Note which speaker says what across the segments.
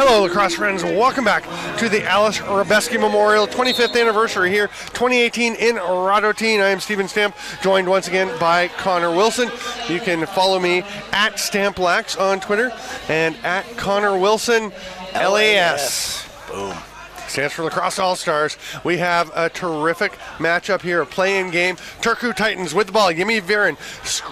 Speaker 1: Hello, lacrosse friends. Welcome back to the Aleš Hřebeský Memorial 25th anniversary here, 2018 in Radotín. I am Steven Stamp, joined once again by Connor Wilson. You can follow me at StampLax on Twitter and at Connor Wilson LAS.
Speaker 2: Boom.
Speaker 1: Stands for Lacrosse All-Stars. We have a terrific matchup here, a play-in game. Turku Titans with the ball. Yemi Viren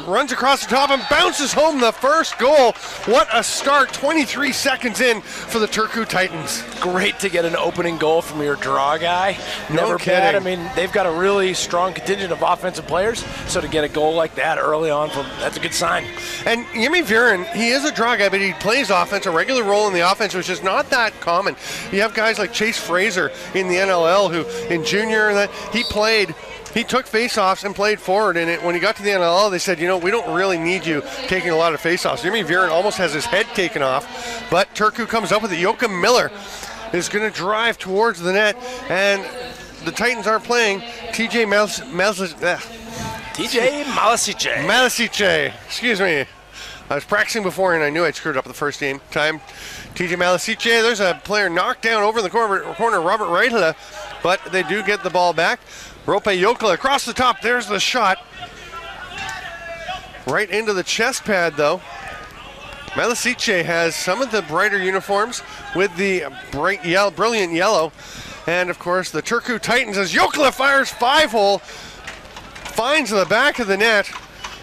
Speaker 1: runs across the top and bounces home the first goal. What a start, 23 seconds in for the Turku Titans.
Speaker 2: Great to get an opening goal from your draw guy. Never bad. I mean, they've got a really strong contingent of offensive players, so to get a goal like that early on, that's a good sign.
Speaker 1: And Yemi Viren, he is a draw guy, but he plays offense, a regular role in the offense, which is not that common. You have guys like Chase Fraser in the NLL who in junior that he took face-offs and played forward in it. When he got to the NLL, they said, you know, we don't really need you taking a lot of face-offs. Jimmy Viren almost has his head taken off, but Turku comes up with it. Joachim Miller is going to drive towards the net, and the Titans are playing TJ Malešice. Excuse me. I was practicing before and I knew I'd screwed up the first time. TJ Malešice, there's a player knocked down over in the corner, Robert Reitela, but they do get the ball back. Rope Jokela across the top, there's the shot. Right into the chest pad though. Malešice has some of the brighter uniforms with the brilliant yellow. And of course the Turku Titans as Jokela fires 5-hole, finds the back of the net,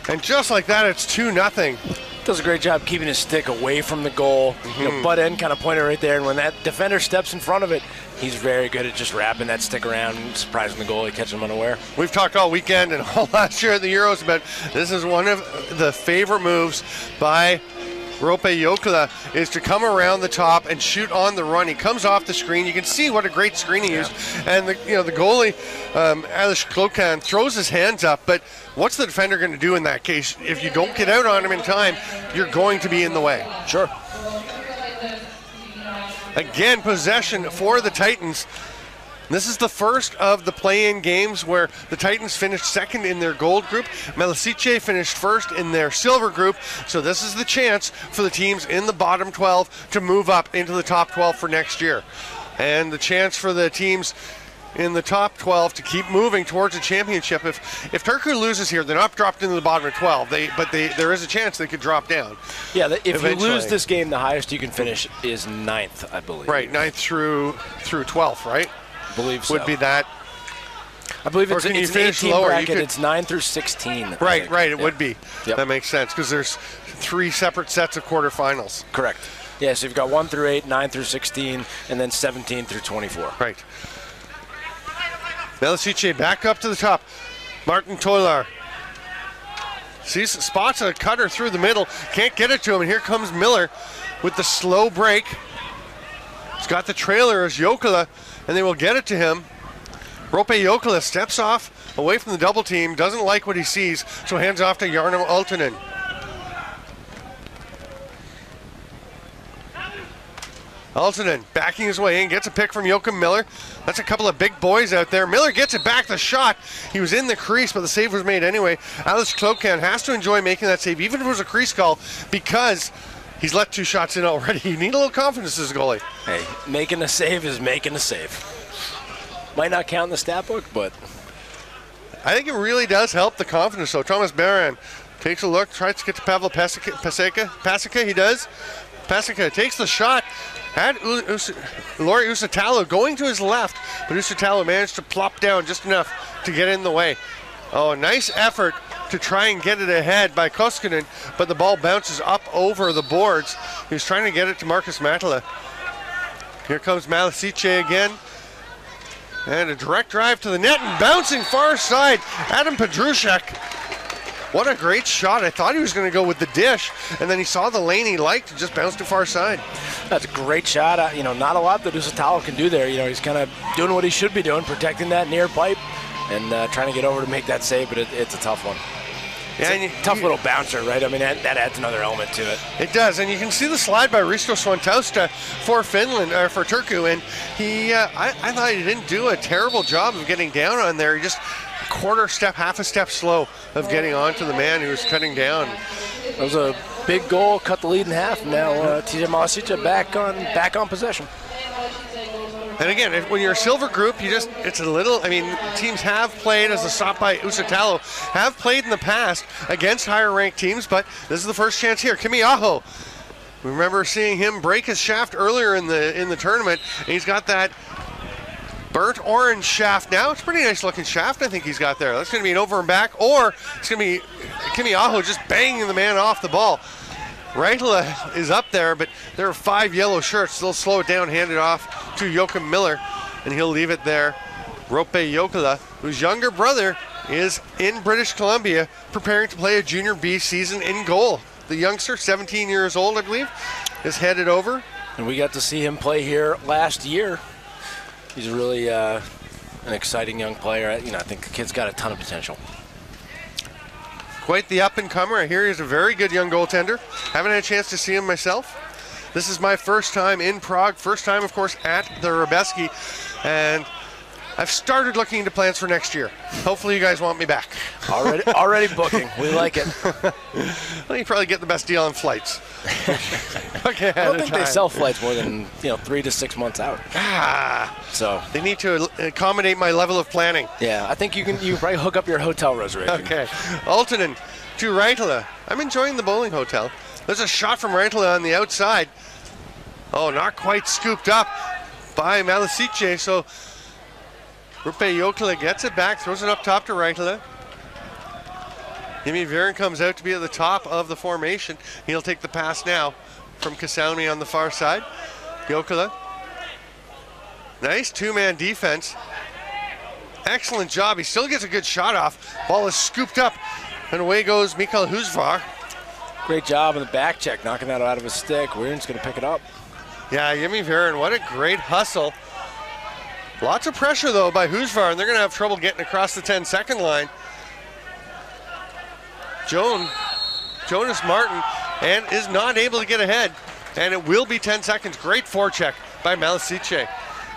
Speaker 1: and just like that it's 2-0.
Speaker 2: Does a great job keeping his stick away from the goal. You know, butt end kind of pointed right there, and when that defender steps in front of it, he's very good at just wrapping that stick around and surprising the goalie, catching him unaware. We've
Speaker 1: talked all weekend and all last year at the Euros about this is one of the favorite moves by Rope Jokela is to come around the top and shoot on the run. He comes off the screen. You can see what a great screen he used. And the goalie, Aleš Hřebeský, throws his hands up. But what's the defender going to do in that case? If you don't get out on him in time, you're going to be in the way.
Speaker 2: Sure.
Speaker 1: Again, possession for the Titans. This is the first of the play-in games where the Titans finished second in their gold group. Malešice finished first in their silver group. So this is the chance for the teams in the bottom 12 to move up into the top 12 for next year. And the chance for the teams in the top 12 to keep moving towards a championship. If Turku loses here, they're not dropped into the bottom of 12. There is a chance they could drop down.
Speaker 2: Yeah, if you lose this game, the highest you can finish is 9th, I believe.
Speaker 1: Right, 9th through 12th, right?
Speaker 2: I believe so.
Speaker 1: Would be that.
Speaker 2: I believe it's an 18 lower, bracket. It's 9 through 16.
Speaker 1: Right. It would be. Yep. That makes sense because there's 3 separate sets of quarterfinals.
Speaker 2: Correct. Yeah, so you've got 1 through 8, 9 through 16, and then 17 through 24.
Speaker 1: Right. Malešice back up to the top. Martin Toilar spots a cutter through the middle, can't get it to him, and here comes Miller with the slow break. He's got the trailer as Jokela, and they will get it to him. Rope Jokela steps off away from the double team, doesn't like what he sees, so hands off to Jarno Aaltonen. Aaltonen backing his way in, gets a pick from Joachim Miller. That's a couple of big boys out there. Miller gets it back, the shot. He was in the crease, but the save was made anyway. Aleš Hřebeský has to enjoy making that save, even if it was a crease call, because he's let 2 shots in already. You need a little confidence as a goalie.
Speaker 2: Hey, making a save is making a save. Might not count in the stat book, but
Speaker 1: I think it really does help the confidence, though. Thomas Baran takes a look, tries to get to Pavel Pasica. He does. Pasica takes the shot. Had Lori Usitalo going to his left, but Usitalo managed to plop down just enough to get in the way. Oh, a nice effort to try and get it ahead by Koskinen, but the ball bounces up over the boards. He was trying to get it to Markus Matala. Here comes Malešice again. And a direct drive to the net and bouncing far side, Adam Pedrušek. What a great shot. I thought he was going to go with the dish, and then he saw the lane he liked and just bounced to far side.
Speaker 2: That's a great shot. Not a lot that Usitalo can do there. He's kind of doing what he should be doing, protecting that near pipe and trying to get over to make that save, but it's a tough one. Yeah, tough little bouncer, right? I mean, that adds another element to it.
Speaker 1: It does, and you can see the slide by Risto Swantausta for Finland, or for Turku, and I thought he didn't do a terrible job of getting down on there. He just half a step slow of getting onto the man who was cutting down.
Speaker 2: It was a big goal, cut the lead in half. And now TJ Malešice back on possession.
Speaker 1: And again, when you're a silver group, it's a little, I mean, teams have played, as the stop by Usatalo, have played in the past against higher ranked teams, but this is the first chance here. Kimi Aho, we remember seeing him break his shaft earlier in the tournament, and he's got that burnt orange shaft now. It's a pretty nice looking shaft I think he's got there. That's going to be an over and back, or it's going to be Kimi Aho just banging the man off the ball. Raitala is up there, but there are 5 yellow shirts. They'll slow it down, hand it off to Joachim Miller, and he'll leave it there. Rope Jokela, whose younger brother is in British Columbia, preparing to play a Junior B season in goal. The youngster, 17 years old, I believe, is headed over.
Speaker 2: And we got to see him play here last year. He's really an exciting young player. I think the kid's got a ton of potential.
Speaker 1: Quite the up-and-comer. I hear he's a very good young goaltender. Haven't had a chance to see him myself. This is my first time in Prague. First time, of course, at the Hřebeský. And I've started looking into plans for next year. Hopefully you guys want me back.
Speaker 2: Already booking. We like it.
Speaker 1: Well, you probably get the best deal on flights. Okay,
Speaker 2: I don't think they sell flights more than 3 to 6 months out. So
Speaker 1: they need to accommodate my level of planning.
Speaker 2: Yeah, I think you can probably hook up your hotel reservation.
Speaker 1: Okay, Aaltonen to Raitala. I'm enjoying the bowling hotel. There's a shot from Raitala on the outside. Oh, not quite scooped up by Malešice. So Rupe Jokela gets it back, throws it up top to Raitala. Jimmy Viren comes out to be at the top of the formation. He'll take the pass now from Kasalmi on the far side. Jokela. Nice two-man defense. Excellent job. He still gets a good shot off. Ball is scooped up, and away goes Mikael Husvar.
Speaker 2: Great job on the back check, knocking that out of his stick. Viren's going to pick it up.
Speaker 1: Yeah, Jimmy Viren, what a great hustle. Lots of pressure, though, by Husvar, and they're going to have trouble getting across the 10-second line. Jonas Martin and is not able to get ahead, and it will be 10 seconds. Great forecheck by Malešice.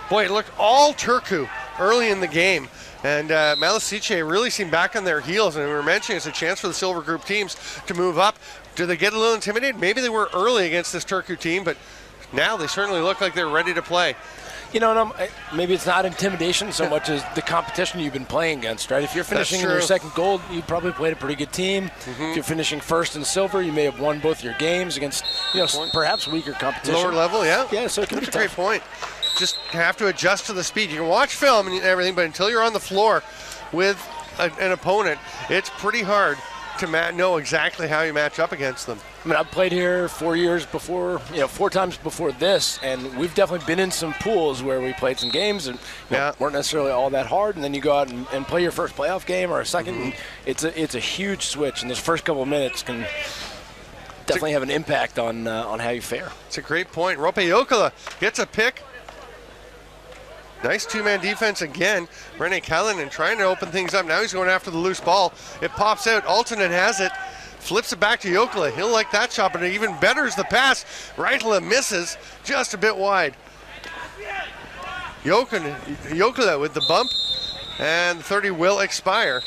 Speaker 1: Boy, it looked all Turku early in the game, and Malešice really seemed back on their heels, and we were mentioning it's a chance for the Silver Group teams to move up. Do they get a little intimidated? Maybe they were early against this Turku team, but now they certainly look like they're ready to play.
Speaker 2: Maybe it's not intimidation so much as the competition you've been playing against, right? If you're finishing in your second gold, you probably played a pretty good team. Mm-hmm. If you're finishing first in silver, you may have won both your games against, perhaps weaker competition.
Speaker 1: Lower level, yeah.
Speaker 2: Yeah, so it can be tough.
Speaker 1: That's a great point. Just have to adjust to the speed. You can watch film and everything, but until you're on the floor with an opponent, it's pretty hard to know exactly how you match up against them.
Speaker 2: I mean, I've played here 4 years before, 4 times before this, and we've definitely been in some pools where we played some games and weren't necessarily all that hard, and then you go out and play your first playoff game or a second. Mm-hmm. And it's a huge switch, and those first couple of minutes can definitely have an impact on how you fare.
Speaker 1: It's a great point. Rope Jokela gets a pick. Nice two-man defense again. Rene Kallinen trying to open things up. Now he's going after the loose ball. It pops out. Aaltonen has it. Flips it back to Jokela. He'll like that shot, but it even betters the pass. Raitala misses just a bit wide. Jokela with the bump, and 30 will expire.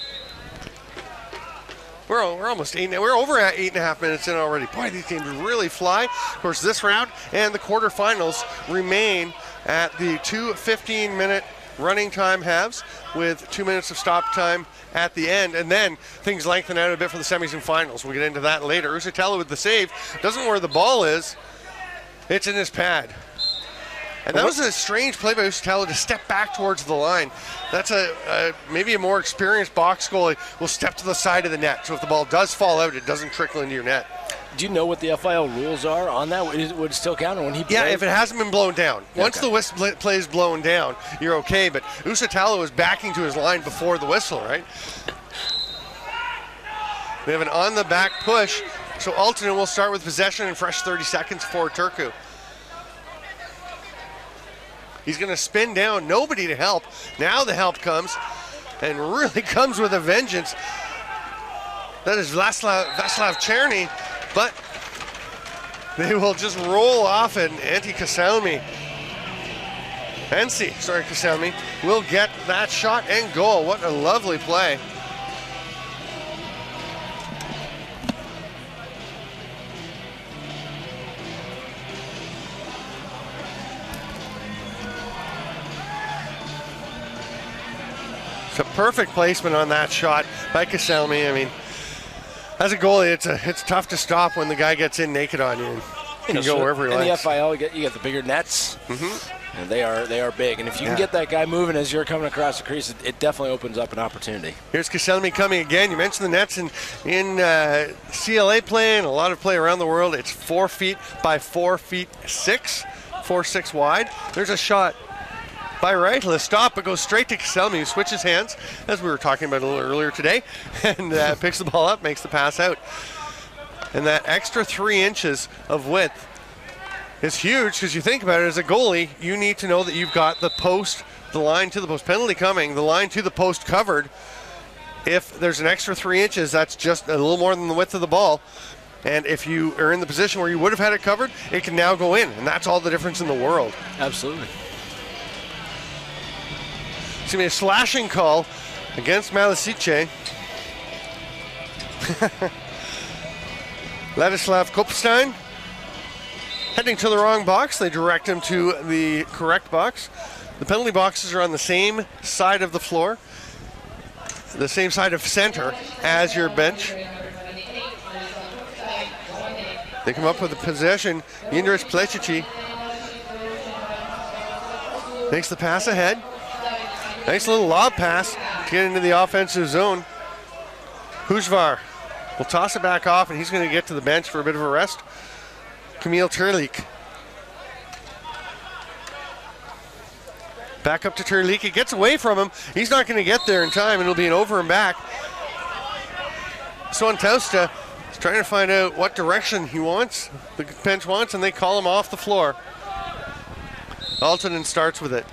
Speaker 1: We're almost we're over at 8.5 minutes in already. Boy, these games really fly. Of course, this round and the quarterfinals remain at the 2 15-minute running time halves with 2 minutes of stop time at the end, and then things lengthen out a bit for the semis and finals. We'll get into that later. Usatalo with the save. Doesn't know where the ball is. It's in his pad. And that was a strange play by Usatalo to step back towards the line. That's maybe a more experienced box goalie will step to the side of the net. So if the ball does fall out, it doesn't trickle into your net.
Speaker 2: Do you know what the FIL rules are on that? Would it still count when he plays?
Speaker 1: Yeah, if it hasn't been blown down. Once the whistle plays blown down, you're okay. But Usatalo was backing to his line before the whistle, right? We have an on-the-back push. So Aaltonen will start with possession and fresh 30 seconds for Turku. He's going to spin down, nobody to help. Now the help comes, and really comes with a vengeance. That is Vaslav Cherny, but they will just roll off it. Kasalmi will get that shot and goal. What a lovely play. The perfect placement on that shot by Kaselmi. I mean, as a goalie, it's tough to stop when the guy gets in naked on you. And you can go wherever he likes.
Speaker 2: In the FIL, you get the bigger nets. And they are big. And if you can get that guy moving as you're coming across the crease, it definitely opens up an opportunity.
Speaker 1: Here's Kaselmi coming again. You mentioned the nets in CLA play and a lot of play around the world. It's 4 feet by 4 feet 6, 4-6 wide. There's a shot by Reitla, stop, but goes straight to Kaselmi, who switches hands, as we were talking about a little earlier today, and picks the ball up, makes the pass out. And that extra 3 inches of width is huge, because you think about it, as a goalie, you need to know that you've got the post, the line to the post, penalty coming, the line to the post covered. If there's an extra 3 inches, that's just a little more than the width of the ball. And if you are in the position where you would have had it covered, it can now go in, and that's all the difference in the world.
Speaker 2: Absolutely.
Speaker 1: It's going to be a slashing call against Malešice. Ladislav Kopstein heading to the wrong box. They direct him to the correct box. The penalty boxes are on the same side of the floor, the same side of center as your bench. They come up with a possession. Jindřich Plešičí makes the pass ahead. Nice little lob pass to get into the offensive zone. Huzvar will toss it back off, and he's going to get to the bench for a bit of a rest. Kamil Terlik. Back up to Terlik. It gets away from him. He's not going to get there in time, and it'll be an over and back. Swantowska is trying to find out what direction he wants, the bench wants, and they call him off the floor. Aaltonen starts with it.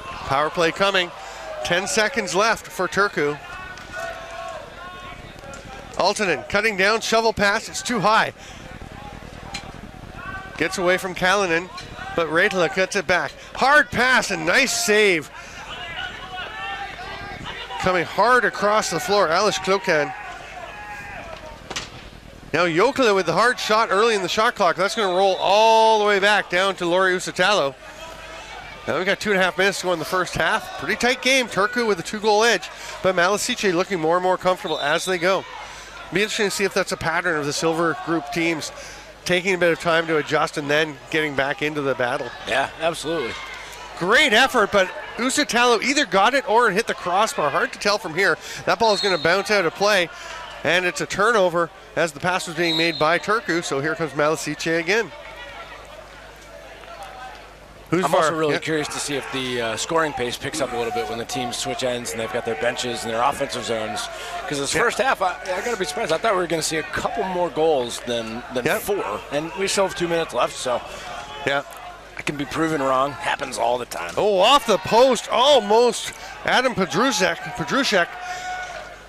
Speaker 1: Power play coming. 10 seconds left for Turku. Aaltonen cutting down, shovel pass. It's too high. Gets away from Kalinin, but Reitla cuts it back. Hard pass and nice save. Coming hard across the floor, Aleš Klokan. Now Jokela with the hard shot early in the shot clock. That's going to roll all the way back down to Lauri Uusitalo. Now we've got 2.5 minutes to go in the first half. Pretty tight game. Turku with a 2-goal edge, but Malešice looking more and more comfortable as they go. Be interesting to see if that's a pattern of the silver group teams taking a bit of time to adjust and then getting back into the battle.
Speaker 2: Yeah, absolutely.
Speaker 1: Great effort, but Uusitalo either got it or it hit the crossbar. Hard to tell from here. That ball is going to bounce out of play, and it's a turnover as the pass was being made by Turku, so here comes Malešice again.
Speaker 2: I'm also really curious to see if the scoring pace picks up a little bit when the teams switch ends and they've got their benches and their offensive zones. Because this first half, I got to be surprised. I thought we were going to see a couple more goals than 4, and we still have 2 minutes left, so I can be proven wrong. Happens all the time.
Speaker 1: Oh, off the post, almost. Adam Pedrushek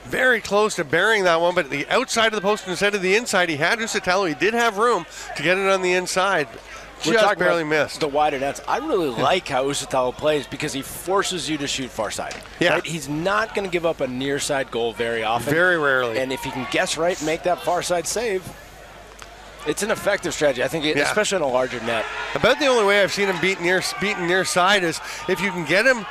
Speaker 1: very close to burying that one, but the outside of the post instead of the inside. He had Uusitalo. He did have room to get it on the inside. Just barely missed.
Speaker 2: The wider nets. I really like how Uusitalo plays because he forces you to shoot far side.
Speaker 1: Yeah.
Speaker 2: Right? He's not going to give up a near side goal very often.
Speaker 1: Very rarely.
Speaker 2: And if he can guess right and make that far side save, it's an effective strategy. I think, especially in a larger net.
Speaker 1: About the only way I've seen him beaten near side is if you can get him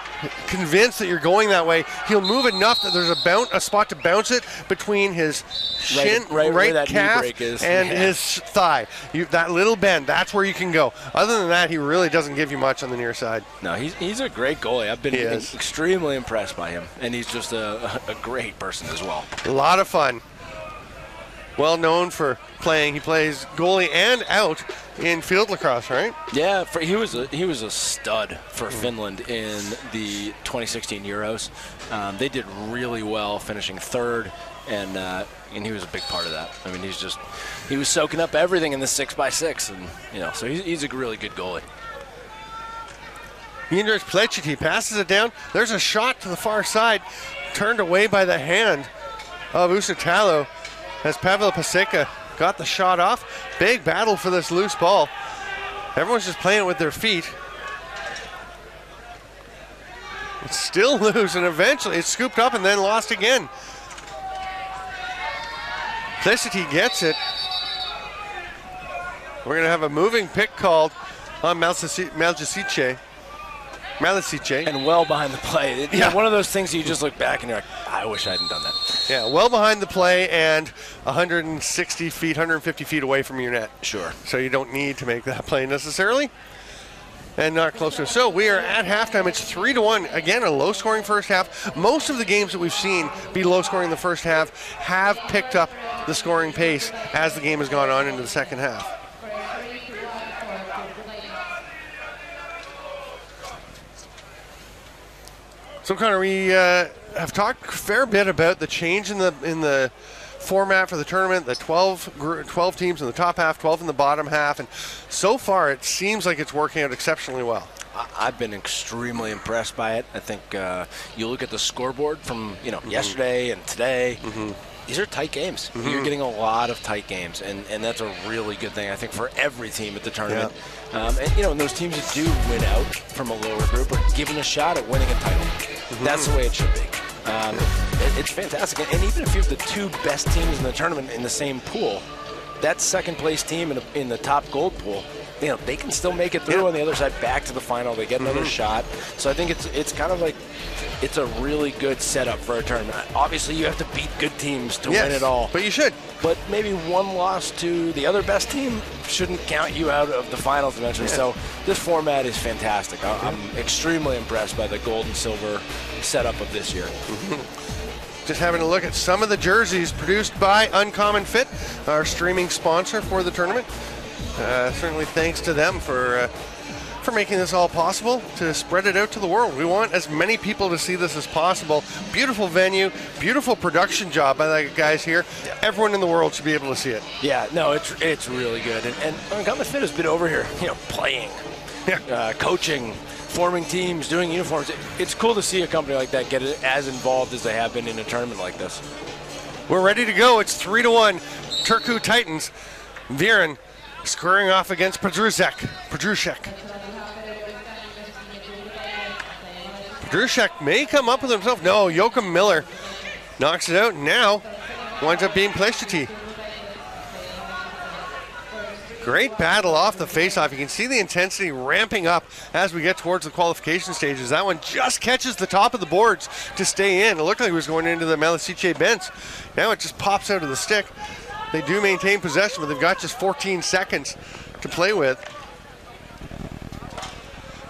Speaker 1: convinced that you're going that way, he'll move enough that there's a spot to bounce it between his shin, right calf and his thigh. That little bend, that's where you can go. Other than that, he really doesn't give you much on the near side.
Speaker 2: No, he's a great goalie. I've been extremely impressed by him, and he's just a great person as well.
Speaker 1: A lot of fun. Well known for playing. He plays goalie and out in field lacrosse, right?
Speaker 2: Yeah, he was a stud for Finland in the 2016 Euros. They did really well, finishing 3rd, and he was a big part of that. I mean, he was soaking up everything in the 6x6, and so he's a really good goalie.
Speaker 1: Jindřich Plešičí passes it down. There's a shot to the far side, turned away by the hand of Uusitalo. As Pavel Paseka got the shot off. Big battle for this loose ball. Everyone's just playing it with their feet. It's still loose, and eventually it's scooped up and then lost again. Plešičí gets it. We're going to have a moving pick called on Malešice. Malešice.
Speaker 2: And well behind the play. You know, one of those things you just look back and you're like, I wish I hadn't done that.
Speaker 1: Yeah, well behind the play and 160 feet, 150 feet away from your net.
Speaker 2: Sure.
Speaker 1: So you don't need to make that play necessarily. And not close to it. So we are at halftime. It's 3-1. Again, a low-scoring first half. Most of the games that we've seen be low-scoring in the first half have picked up the scoring pace as the game has gone on into the second half. So, Connor, we have talked a fair bit about the change in the format for the tournament, the 12 teams in the top half, 12 in the bottom half, and so far it seems like it's working out exceptionally well.
Speaker 2: I've been extremely impressed by it. I think you look at the scoreboard from yesterday and today. These are tight games. You're getting a lot of tight games, and that's a really good thing, I think, for every team at the tournament. And those teams that do win out from a lower group are given a shot at winning a title. That's the way it should be. It's fantastic. And even if you have the two best teams in the tournament in the same pool, that second-place team in the top gold pool, they can still make it through on the other side back to the final. They get another shot. So I think it's kind of like it's a really good setup for a tournament. Obviously, you have to beat good teams to win it all.
Speaker 1: But you should.
Speaker 2: But maybe one loss to the other best team shouldn't count you out of the finals eventually. So this format is fantastic. I'm extremely impressed by the gold and silver setup of this year.
Speaker 1: Just having a look at some of the jerseys produced by Uncommon Fit, our streaming sponsor for the tournament. Certainly thanks to them for making this all possible, to spread it out to the world. We want as many people to see this as possible. Beautiful venue, beautiful production job by the guys here. Everyone in the world should be able to see it.
Speaker 2: Yeah, no, it's really good. And Uncommon Fit has been over here, playing, coaching, forming teams, doing uniforms. It's cool to see a company like that get as involved as they have been in a tournament like this.
Speaker 1: We're ready to go. It's 3-1. Turku Titans. Viren squaring off against Pedrušek. Pedrušek may come up with himself. No, Joachim Miller knocks it out and now winds up being Pleštětí. Great battle off the face-off. You can see the intensity ramping up as we get towards the qualification stages. That one just catches the top of the boards to stay in. It looked like it was going into the Malešice bench. Now it just pops out of the stick. They do maintain possession, but they've got just 14 seconds to play with.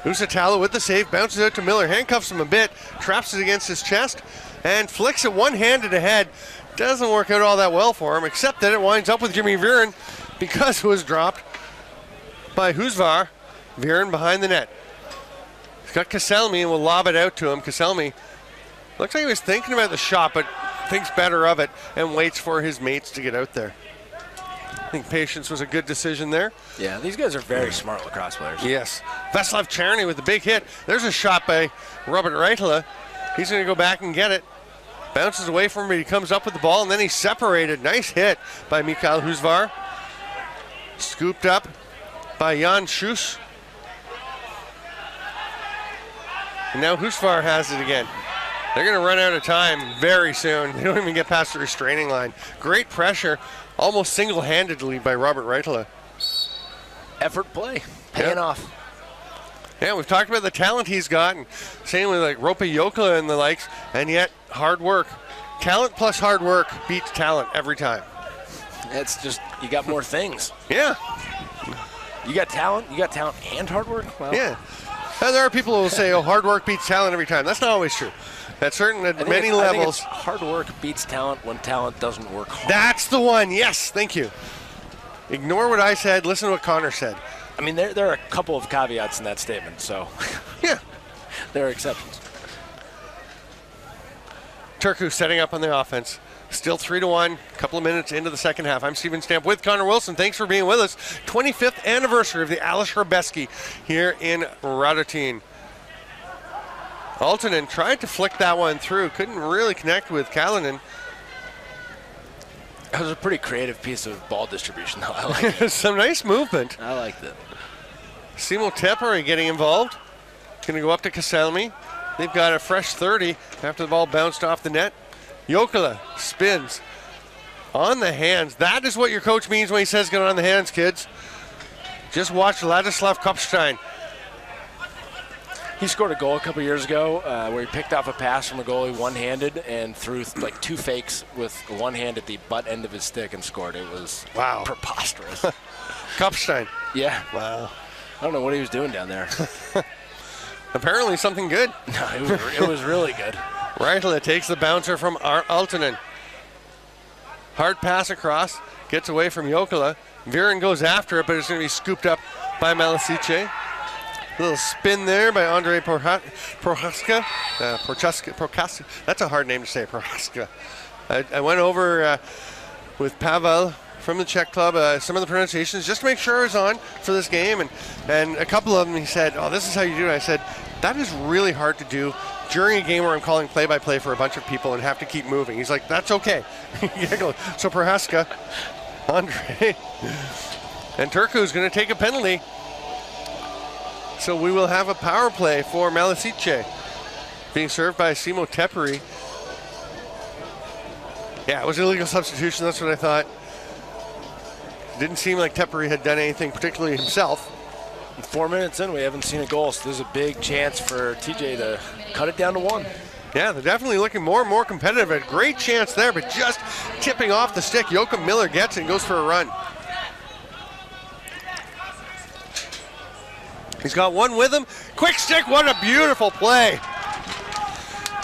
Speaker 1: Usatalo with the save, bounces out to Miller, handcuffs him a bit, traps it against his chest, and flicks it one-handed ahead. Doesn't work out all that well for him, except that it winds up with Jimmy Viren because it was dropped by Huzvar. Viren behind the net. He's got Kaselmi and will lob it out to him. Kaselmi looks like he was thinking about the shot, but thinks better of it and waits for his mates to get out there. I think patience was a good decision there.
Speaker 2: Yeah, these guys are very smart lacrosse players.
Speaker 1: Yes. Veslav Czerny with the big hit. There's a shot by Robert Reitala. He's going to go back and get it. Bounces away from him, he comes up with the ball, and then he's separated. Nice hit by Mikhail Huzvar. Scooped up by Jan Schuss. And now Huzvar has it again. They're going to run out of time very soon. They don't even get past the restraining line. Great pressure, almost single-handedly by Robert Reitala.
Speaker 2: Effort play, paying off.
Speaker 1: Yeah, we've talked about the talent he's got, and same with like Ropa Jokela and the likes, and yet hard work. Talent plus hard work beats talent every time.
Speaker 2: It's just, you got more things.
Speaker 1: Yeah.
Speaker 2: You got talent and hard work? Well,
Speaker 1: yeah. And there are people who will say, oh, hard work beats talent every time. That's not always true. At many levels.
Speaker 2: Hard work beats talent when talent doesn't work hard.
Speaker 1: That's the one. Yes, thank you. Ignore what I said. Listen to what Connor said.
Speaker 2: I mean, there are a couple of caveats in that statement, so.
Speaker 1: Yeah.
Speaker 2: There are exceptions.
Speaker 1: Turku setting up on the offense. Still 3-1, a couple of minutes into the second half. I'm Steven Stamp with Connor Wilson. Thanks for being with us. 25th anniversary of the Aleš Hřebeský here in Radotín. Altonen tried to flick that one through. Couldn't really connect with Kalinin.
Speaker 2: That was a pretty creative piece of ball distribution, though. I like it.
Speaker 1: Some nice movement.
Speaker 2: I liked it.
Speaker 1: Simo Tepari getting involved. Going to go up to Kaselmi. They've got a fresh 30 after the ball bounced off the net. Jokela spins on the hands. That is what your coach means when he says get on the hands, kids. Just watch Ladislav Kopstein.
Speaker 2: He scored a goal a couple years ago where he picked off a pass from a goalie one-handed and threw like 2 fakes with one hand at the butt end of his stick and scored. It was preposterous.
Speaker 1: Kopstein.
Speaker 2: Yeah.
Speaker 1: Wow.
Speaker 2: I don't know what he was doing down there.
Speaker 1: Apparently something good.
Speaker 2: No, it was really good.
Speaker 1: Reitala takes the bouncer from Aaltonen. Hard pass across, gets away from Jokela. Viren goes after it, but it's going to be scooped up by Malešice. Little spin there by Andrei Prohaska. Prohaska. That's a hard name to say, Prohaska. I went over with Pavel from the Czech club, some of the pronunciations, just to make sure I was on for this game. And a couple of them, he said, oh, this is how you do it. I said, that is really hard to do during a game where I'm calling play-by-play for a bunch of people and have to keep moving. He's like, that's okay. So Prohaska, Andre, and Turku is going to take a penalty. So we will have a power play for Malešice, being served by Simo Teperi. Yeah, it was an illegal substitution. That's what I thought. Didn't seem like Teperi had done anything particularly himself.
Speaker 2: 4 minutes in, we haven't seen a goal, so there's a big chance for TJ to cut it down to 1.
Speaker 1: Yeah, they're definitely looking more and more competitive. A great chance there, but just tipping off the stick. Joachim Miller gets it and goes for a run. He's got one with him. Quick stick, what a beautiful play.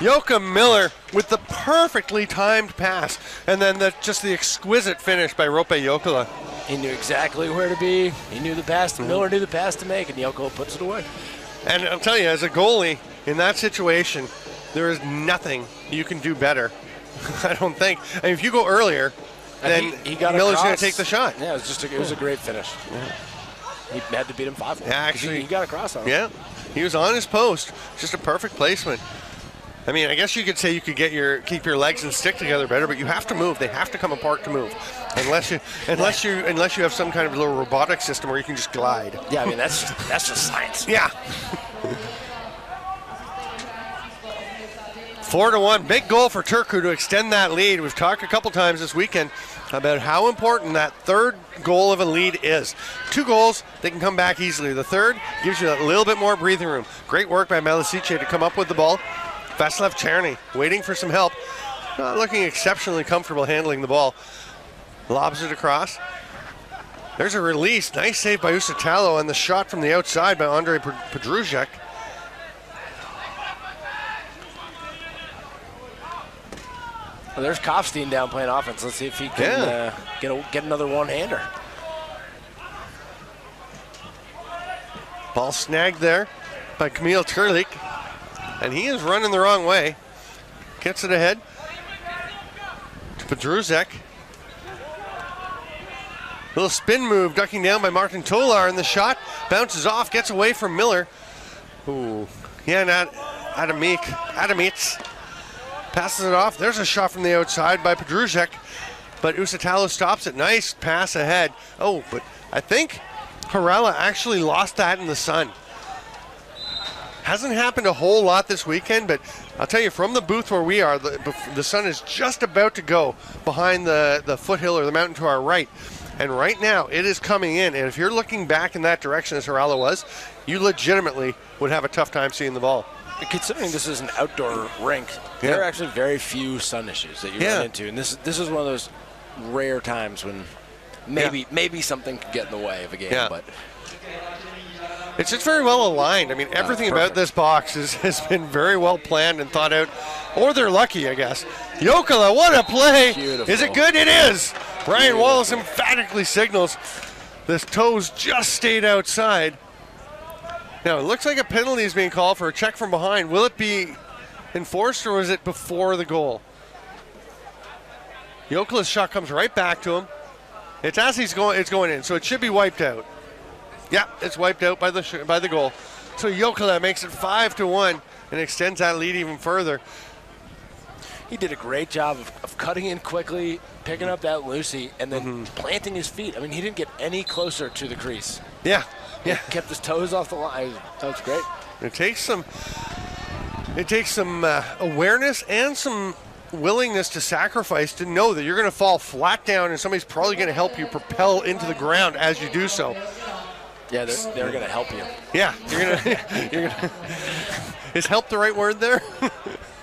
Speaker 1: Joachim Miller with the perfectly timed pass, and then just the exquisite finish by Rope Jokela.
Speaker 2: He knew exactly where to be. He knew the pass. Miller knew the pass to make, and Jokela puts it away. And
Speaker 1: I'll tell you, as a goalie in that situation, there is nothing you can do better. I don't think. I mean, if you go earlier, then Miller's going to take the shot.
Speaker 2: Yeah, it was a great finish. Yeah. He had to beat him 5-1.
Speaker 1: Yeah, actually,
Speaker 2: he got across on him.
Speaker 1: Yeah, he was on his post. Just a perfect placement. I mean, I guess you could say you could keep your legs and stick together better, but you have to move. They have to come apart to move, unless you have some kind of little robotic system where you can just glide.
Speaker 2: Yeah, I mean that's just science.
Speaker 1: Yeah. 4-1, big goal for Turku to extend that lead. We've talked a couple times this weekend about how important that third goal of a lead is. 2 goals, they can come back easily. The third gives you a little bit more breathing room. Great work by Malešice to come up with the ball. Václav Černý waiting for some help. Not looking exceptionally comfortable handling the ball. Lobs it across. There's a release. Nice save by Usitalo, and the shot from the outside by Andrei Pedruzek.
Speaker 2: Well, there's Kopstein down playing offense. Let's see if he can get another one-hander.
Speaker 1: Ball snagged there by Kamil Turlik. And he is running the wrong way. Gets it ahead to Pedruzek. Little spin move, ducking down by Martin Tolar, and the shot bounces off, gets away from Miller. Ooh, yeah, not Adamits. Passes it off. There's a shot from the outside by Pedruzek, but Usitalo stops it. Nice pass ahead. Oh, but I think Harala actually lost that in the sun. Hasn't happened a whole lot this weekend, but I'll tell you, from the booth where we are, the sun is just about to go behind the foothill or the mountain to our right. And right now, it is coming in. And if you're looking back in that direction as Harala was, you legitimately would have a tough time seeing the ball.
Speaker 2: Considering this is an outdoor rink, there are actually very few sun issues that you run into. And this is one of those rare times when maybe something could get in the way of a game. Yeah. But
Speaker 1: it's just very well aligned. I mean, everything about this box has been very well planned and thought out. Or they're lucky, I guess. Jokela, what a play.
Speaker 2: Beautiful.
Speaker 1: Is it good? It is. Ryan Wallace emphatically signals this toes just stayed outside. Now, it looks like a penalty is being called for a check from behind. Will it be enforced, or was it before the goal? Jokela's shot comes right back to him. It's as it's going in, so it should be wiped out. Yeah, it's wiped out by the goal. So Jokela makes it 5-1 and extends that lead even further.
Speaker 2: He did a great job of cutting in quickly, picking up that Lucy, and then planting his feet. I mean, he didn't get any closer to the crease.
Speaker 1: Yeah.
Speaker 2: He kept his toes off the line. That was great.
Speaker 1: It takes some awareness and some willingness to sacrifice to know that you're going to fall flat down and somebody's probably going to help you propel into the ground as you do so.
Speaker 2: Yeah, they're going to help you.
Speaker 1: Yeah, you're gonna. Is help the right word there?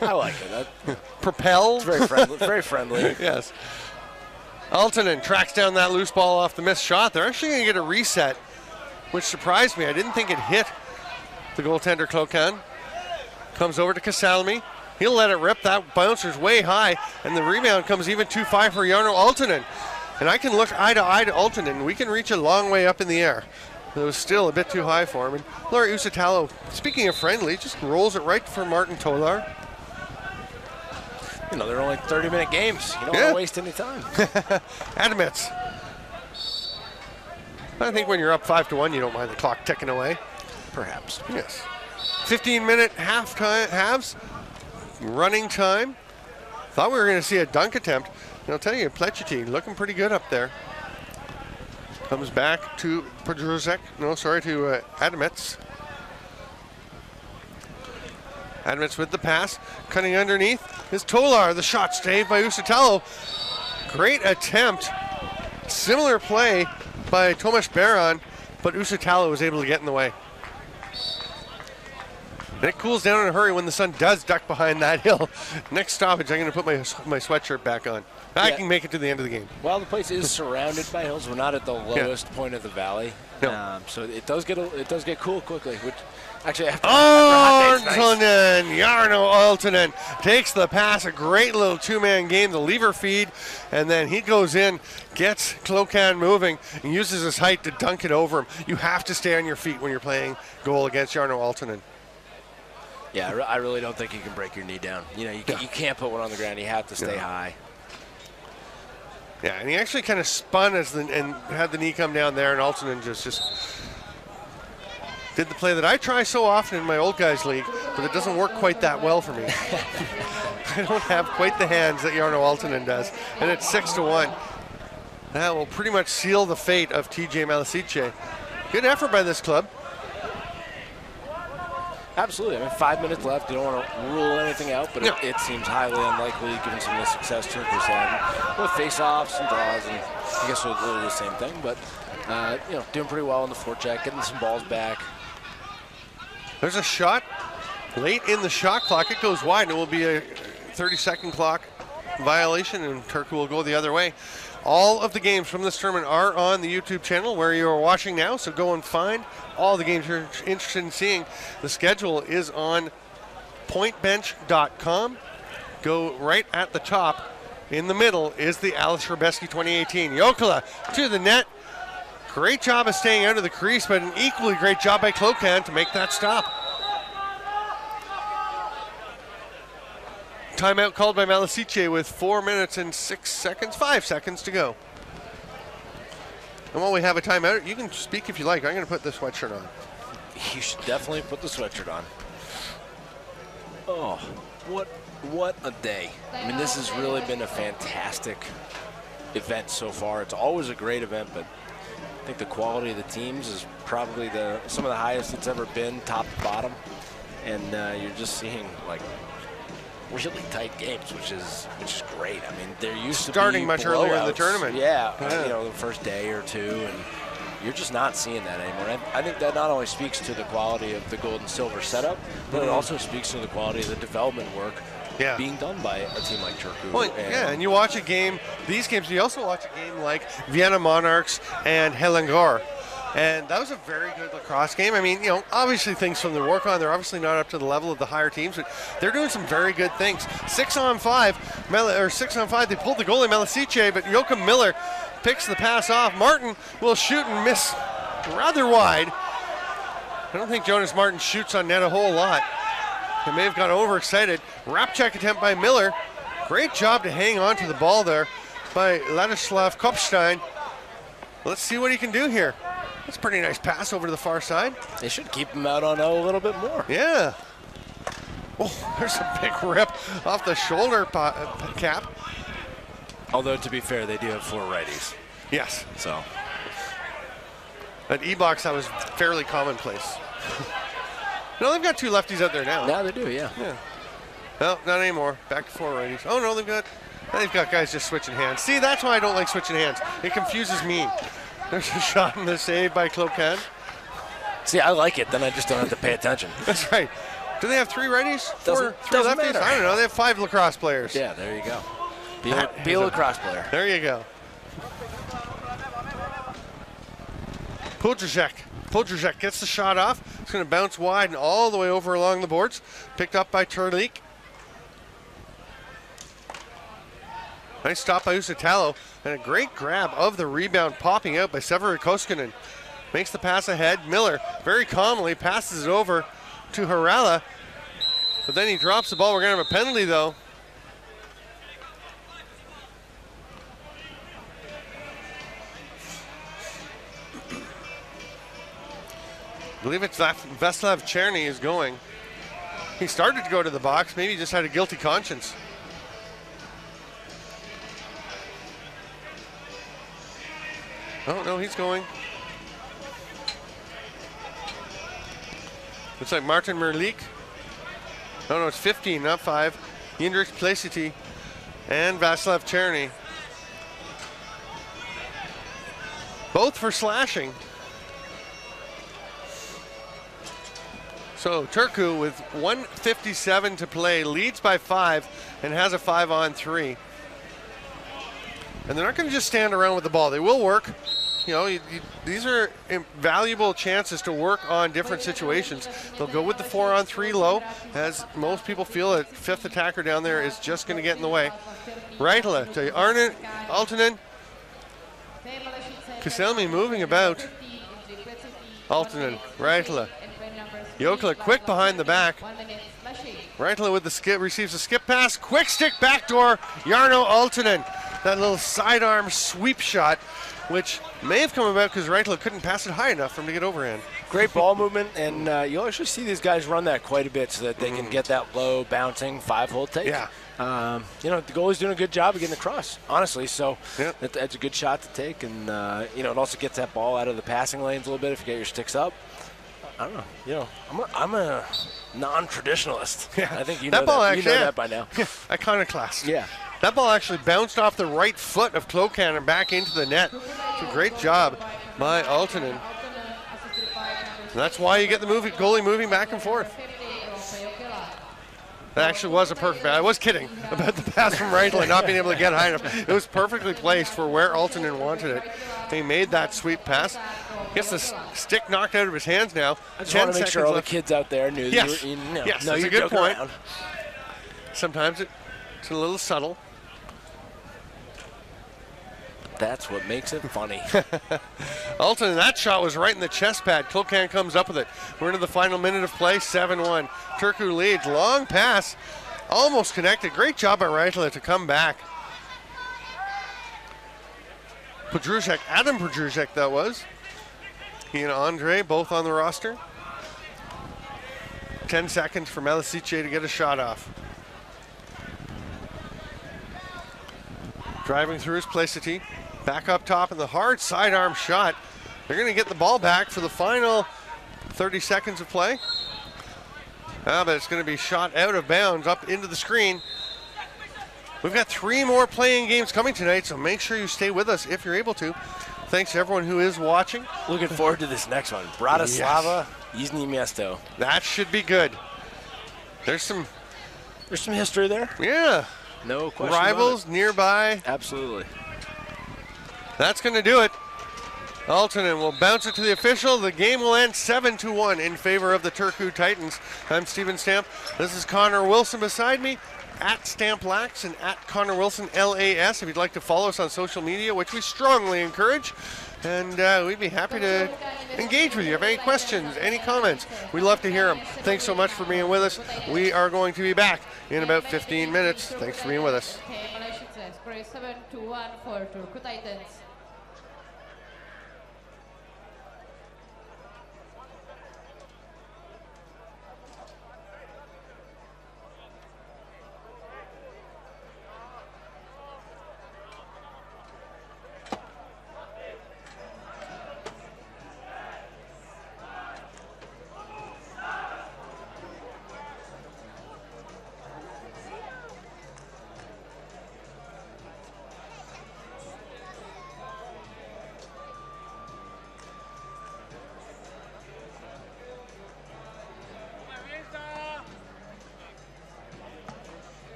Speaker 2: I like it.
Speaker 1: Propel.
Speaker 2: It's very friendly. Very friendly.
Speaker 1: Yes. Altonen tracks down that loose ball off the missed shot. They're actually going to get a reset, which surprised me. I didn't think it hit the goaltender Clocan. Comes over to Kasalmi. He'll let it rip. That bouncer's way high, and the rebound comes even too high for Jarno Altonen. And I can look eye to eye to Altonen. We can reach a long way up in the air. It was still a bit too high for him. And Lauri Usitalo, speaking of friendly, just rolls it right for Martin Tolar.
Speaker 2: You know, they're only 30-minute games. You don't want to waste any time.
Speaker 1: Adamets. I think when you're up 5-1, you don't mind the clock ticking away.
Speaker 2: Perhaps.
Speaker 1: Yes. 15-minute halves. Running time. Thought we were going to see a dunk attempt. And I'll tell you, Plechety looking pretty good up there. Comes back to Podruzek. No, sorry, to Adamets. Adamets with the pass. Cutting underneath is Tolar. The shot saved by Usitalo. Great attempt. Similar play by Tomas Baron, but Usitalo was able to get in the way. And it cools down in a hurry when the sun does duck behind that hill. Next stoppage, I'm going to put my sweatshirt back on. I can make it to the end of the game.
Speaker 2: Well, the place is surrounded by hills. We're not at the lowest point of the valley, so it does get cool quickly. Which actually, after
Speaker 1: Altonen, Jarno Altonen takes the pass. A great little two-man game. The lever feed, and then he goes in, gets Clocan moving, and uses his height to dunk it over him. You have to stay on your feet when you're playing goal against Jarno Altonen.
Speaker 2: Yeah, I really don't think you can break your knee down. You know, you can't put one on the ground. You have to stay high.
Speaker 1: Yeah, and he actually kind of spun and had the knee come down there, and Altonen just did the play that I try so often in my old guys league, but it doesn't work quite that well for me. I don't have quite the hands that Jarno Altonen does, and it's 6-1. That will pretty much seal the fate of TJ Malešice. Good effort by this club.
Speaker 2: Absolutely. I mean, 5 minutes left. You don't want to rule anything out, but it seems highly unlikely given some of the success Turku's had with face-offs and draws, and I guess we'll do the same thing. But doing pretty well in the forecheck, getting some balls back.
Speaker 1: There's a shot late in the shot clock. It goes wide, and it will be a 30-second clock violation, and Turku will go the other way. All of the games from this tournament are on the YouTube channel where you are watching now, so go and find all the games you're interested in seeing. The schedule is on pointbench.com. Go right at the top. In the middle is the Aleš Hřebeský 2018. Jokela to the net. Great job of staying out of the crease, but an equally great job by Clocan to make that stop. Timeout called by Malešice with 4 minutes and 5 seconds to go. And while we have a timeout, you can speak if you like. I'm going to put the sweatshirt on.
Speaker 2: You should definitely put the sweatshirt on. Oh, what a day. I mean, this has really been a fantastic event so far. It's always a great event, but I think the quality of the teams is probably some of the highest it's ever been, top to bottom. And you're just seeing, like, really tight games, which is great. I mean, there used to be
Speaker 1: starting much earlier in the tournament.
Speaker 2: Yeah, the first day or two, and you're just not seeing that anymore. And I think that not only speaks to the quality of the gold and silver setup, but it also speaks to the quality of the development work being done by a team like Turku.
Speaker 1: Well, and you watch a game, these games, you also watch a game like Vienna Monarchs and Helengor. And that was a very good lacrosse game. I mean, obviously things from the work on, they're obviously not up to the level of the higher teams, but they're doing some very good things. 6-on-5, 6 on 5, they pulled the goalie Malešice, but Joachim Miller picks the pass off. Martin will shoot and miss rather wide. I don't think Jonas Martin shoots on net a whole lot. He may have got overexcited. Wrap check attempt by Miller. Great job to hang on to the ball there by Ladislav Kopstein. Let's see what he can do here. That's a pretty nice pass over to the far side.
Speaker 2: They should keep him out on O a little bit more.
Speaker 1: Yeah. Oh, there's a big rip off the shoulder cap.
Speaker 2: Although, to be fair, they do have 4 righties.
Speaker 1: Yes.
Speaker 2: So.
Speaker 1: At E-Box, that was fairly commonplace. No, they've got 2 lefties out there now.
Speaker 2: Now they do, yeah.
Speaker 1: No, not anymore. Back to 4 righties. Oh, no, they've got guys just switching hands. See, that's why I don't like switching hands. It confuses me. There's a shot and the save by Clocan.
Speaker 2: See, I like it. Then I just don't have to pay attention.
Speaker 1: That's right. Do they have 3 righties?
Speaker 2: Doesn't
Speaker 1: lefties?
Speaker 2: matter.
Speaker 1: I don't know. They have 5 lacrosse players.
Speaker 2: Yeah, there you go. Be a lacrosse player.
Speaker 1: There you go. Podrzak gets the shot off. It's going to bounce wide and all the way over along the boards. Picked up by Turlik. Nice stop by Usitalo. And a great grab of the rebound popping out by Severi Koskinen. Makes the pass ahead. Miller very calmly passes it over to Harala. But then he drops the ball. We're going to have a penalty, though. I believe it's Veslav Cherny is going. He started to go to the box. Maybe he just had a guilty conscience. Oh, no, he's going. Looks like Martin Merlik. No, it's 15, not 5. Jindrik Placity and Vaslav Cherny. Both for slashing. So Turku, with 1:57 to play, leads by 5 and has a 5-on-3. And they're not going to just stand around with the ball. They will work. You know, these are valuable chances to work on different situations. They'll go with the 4-on-3 low, as most people feel that 5th attacker down there is just going to get in the way. Raitala to Arnen, Altonen. Kaselmi moving about. Altonen, Raitala. Jokela quick behind the back. Raitala with the skip, receives a skip pass. Quick stick backdoor, Jarno Altonen. That little sidearm sweep shot, which may have come about because Raitala couldn't pass it high enough for him to get overhand.
Speaker 2: Great ball movement, and you'll actually see these guys run that quite a bit so that they can get that low, bouncing, 5-hole take.
Speaker 1: Yeah.
Speaker 2: You know, the goalie's doing a good job of getting across, honestly, so
Speaker 1: yep.
Speaker 2: That's a good shot to take, and, you know, it also gets that ball out of the passing lanes a little bit if you get your sticks up. I don't know. You know, I'm a non-traditionalist. Yeah. I think you know that. You know that by now.
Speaker 1: Yeah. Iconoclast.
Speaker 2: Yeah.
Speaker 1: That ball actually bounced off the right foot of Klokan and back into the net. It's a great job by Altonen. And that's why you get the goalie moving back and forth. That actually was a perfect pass. I was kidding about the pass from Raitala not being able to get high enough. It was perfectly placed for where Altonen wanted it. He made that sweep pass. Gets the stick knocked out of his hands now.
Speaker 2: I just want to make sure all the kids out there knew
Speaker 1: yes.
Speaker 2: that you were,
Speaker 1: yes,
Speaker 2: no,
Speaker 1: that's
Speaker 2: you're
Speaker 1: a good point.
Speaker 2: Around.
Speaker 1: Sometimes it's a little subtle.
Speaker 2: That's what makes it funny.
Speaker 1: Altonen, that shot was right in the chest pad. Klokan comes up with it. We're into the final minute of play, 7-1. Turku leads, long pass, almost connected. Great job by Raitala to come back. Podrzak, Adam Podrzak that was. He and Andre both on the roster. 10 seconds for Malešice to get a shot off. Driving through his Placity. Back up top and the hard sidearm shot. They're going to get the ball back for the final 30 seconds of play. But it's going to be shot out of bounds up into the screen. We've got 3 more playing games coming tonight, so make sure you stay with us if you're able to. Thanks to everyone who is watching.
Speaker 2: Looking forward to this next one. Bratislava, Jižní Město.
Speaker 1: That should be good. There's some
Speaker 2: history there.
Speaker 1: Yeah.
Speaker 2: No question.
Speaker 1: Rivals nearby.
Speaker 2: Absolutely.
Speaker 1: That's going to do it. Altonen will bounce it to the official. The game will end 7-1 in favor of the Turku Titans. I'm Steven Stamp. This is Connor Wilson beside me. At StampLax and at Connor Wilson LAS if you'd like to follow us on social media, which we strongly encourage. And we'd be happy to engage with you. If you have any questions, any comments, we'd love to hear them. Thanks so much for being with us. We are going to be back in about 15 minutes. Thanks for being with us.
Speaker 3: Malešice, score 7-1 for Turku Titans.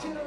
Speaker 4: Čino